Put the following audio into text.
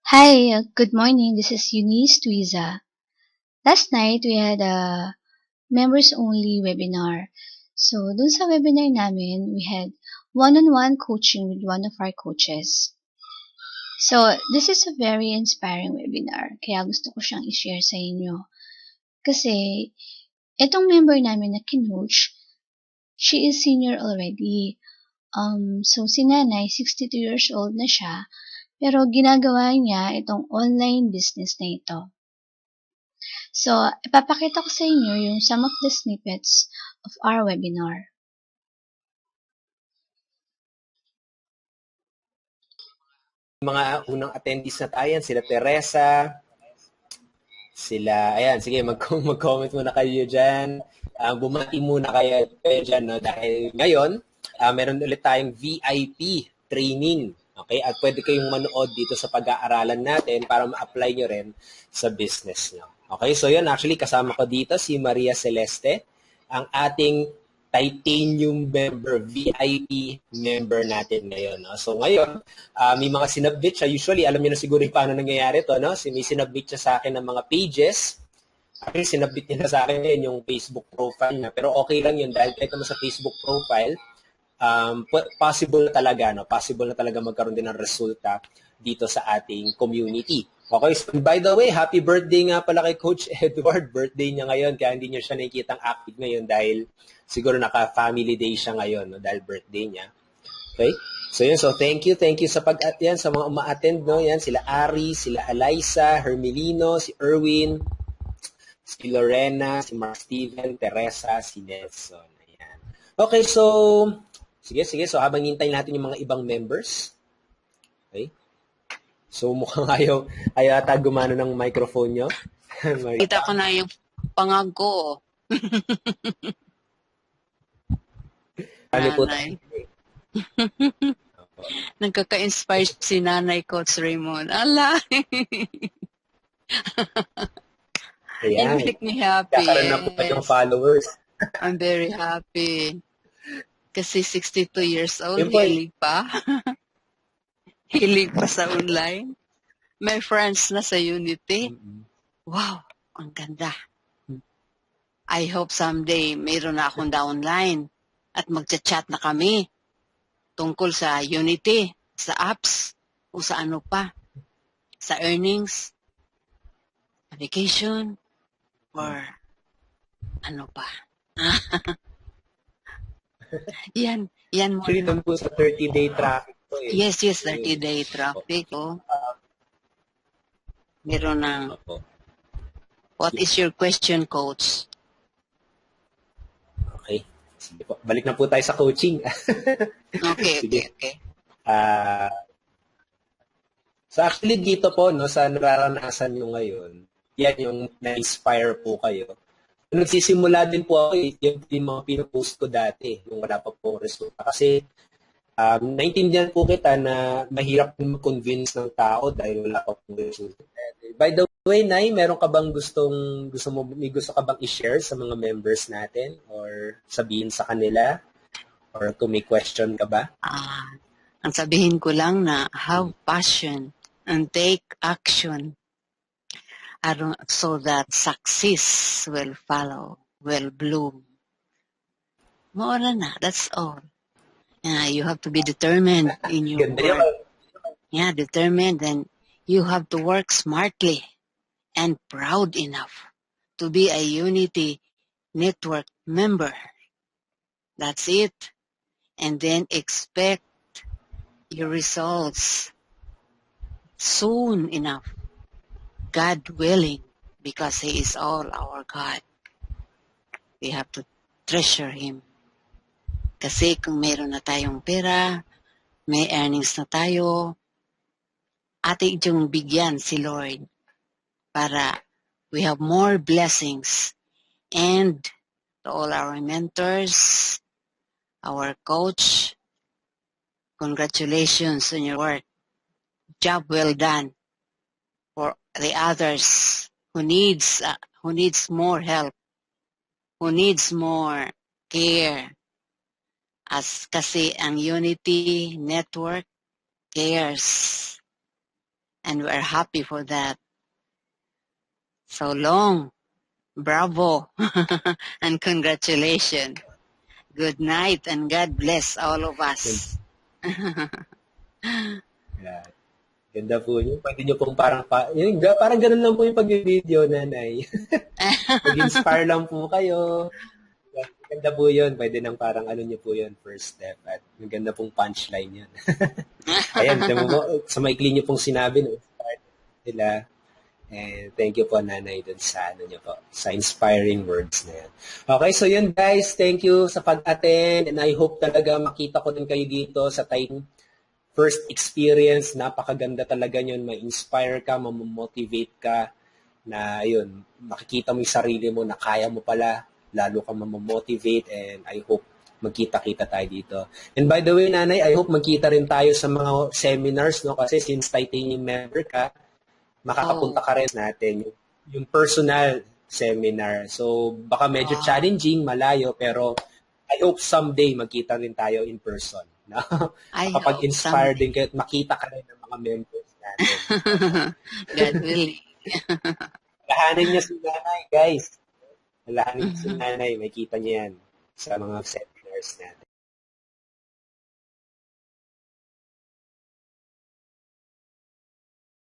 Hi, good morning. This is Eunice Tuiza. Last night, we had a members-only webinar. So, dun sa webinar namin, we had one-on-one coaching with one of our coaches. So, this is a very inspiring webinar. Kaya gusto ko siyang i-share sa inyo. Kasi, itong member namin na kinoach, she is senior already. So, si nanay, 62 years old na siya, pero ginagawa niya itong online business na ito. So, ipapakita ko sa inyo yung some of the snippets of our webinar. Mga unang attendees na tayo, sila Teresa, ayan, sige, mag-comment muna kayo dyan. Bumati muna kayo dyan, no? Dahil ngayon, meron ulit tayong VIP training. Okay? At pwede kayong manood dito sa pag-aaralan natin para ma-apply nyo rin sa business nyo. Okay? So yun, actually, kasama ko dito si Maria Celeste, ang ating Titanium member, VIP member natin ngayon. No? So ngayon, may mga sinubmit siya. Usually, alam niyo na siguro paano nangyayari to. No? May sinubmit siya sa akin ng mga pages. Actually, sinubmit niya sa akin ngayon yung Facebook profile niya. Pero okay lang yun dahil kahit naman sa Facebook profile, possible na talaga, no? Possible na talaga magkaroon din ng resulta dito sa ating community. Okay, so by the way, happy birthday nga pala kay Coach Edward. Birthday niya ngayon, kaya hindi niyo siya nakikitang active ngayon dahil siguro naka-family day siya ngayon, no? Dahil birthday niya. Okay? So yun, so thank you sa pag-attend, sa mga uma-attend, no? Yan, sila Ari, sila Eliza, Hermelino, si Erwin, si Lorena, si Mark Steven, Teresa, si Nelson. Ayan. Okay, so sige, so habang hintay natin yung mga ibang members. Okay? So mukhang ayaw ata gumano ng microphone nyo. Kita ko na yung pangag ko. Nanay. Nagkaka-inspire si Nanay Coach Raymond. Ala! Ayan. You make me happy. Kakaroon na po yung followers. I'm very happy. Kasi 62 years old, hilig pa. Hilig pa sa online. May friends na sa Unity. Wow, ang ganda. I hope someday mayroon na akong downline at magchat-chat na kami tungkol sa Unity, sa apps, o sa ano pa, sa earnings, vacation, or ano pa. yan mo. Actually, doon po sa 30-day traffic po eh. Yes, 30-day traffic. Oh. Meron ng, what is your question, Coach? Okay. Sige po. Balik na po tayo sa coaching. Okay. So actually dito po, no, sa nararanasan nyo ngayon, yan yung na-inspire po kayo. Nagsisimula din po ako, yung mga pinupost ko dati, nung wala pa po resulta. Kasi naintindihan po kita na mahirap mag-convince ng tao dahil wala pa po resulta. By the way, Nay, meron ka bang gusto ka bang i-share sa mga members natin or sabihin sa kanila? Or kung may question ka ba? Ang sabihin ko lang na have passion and take action so that success will follow, will bloom. Maura na, that's all. You have to be determined in your work. Yeah, determined, and you have to work smartly and proud enough to be a Unity Network member. That's it. And then expect your results soon enough, God willing, because He is all our God. We have to treasure Him. Kasi kung meron na tayong pera, may earnings na tayo, ating yung bigyan si Lord para we have more blessings. And to all our mentors, our coach, congratulations on your work. Job well done. For the others who needs more help, who needs more care, kasi ang Unity Network cares. And we're happy for that. So long. Bravo. And congratulations. Good night and God bless all of us. Yeah. Ganda po niyo. Pwede niyo pong parang ganun lang po yung pag-video, nanay. Mag-inspire lang po kayo. Ganda po yun. Pwede nang parang niyo po yun, first step. At maganda pong punchline yun. Ayan, sa maikli niyo pong sinabi, no, inspire nila. And thank you po, nanay, dun sa niyo po, sa inspiring words na yan. Okay, so yun guys, thank you sa pag-attend and I hope talaga makita ko din kayo dito sa time first experience. Napakaganda talaga yun, ma-inspire ka, ma-motivate ka na ayun, makikita mo yung sarili mo na kaya mo pala, lalo ka ma-motivate and I hope magkita-kita tayo dito. And by the way, nanay, I hope magkita rin tayo sa mga seminars, no? Kasi since titanium member ka, makakapunta ka rin natin yung personal seminar. So, baka medyo challenging, malayo, pero I hope someday magkita rin tayo in person. No? Makapag-inspire din kayo at makita ka rin ng mga members natin. God willing. Lahanin niya si nanay, guys. Lahanin niya si nanay. Makita niya yan sa mga seminars natin.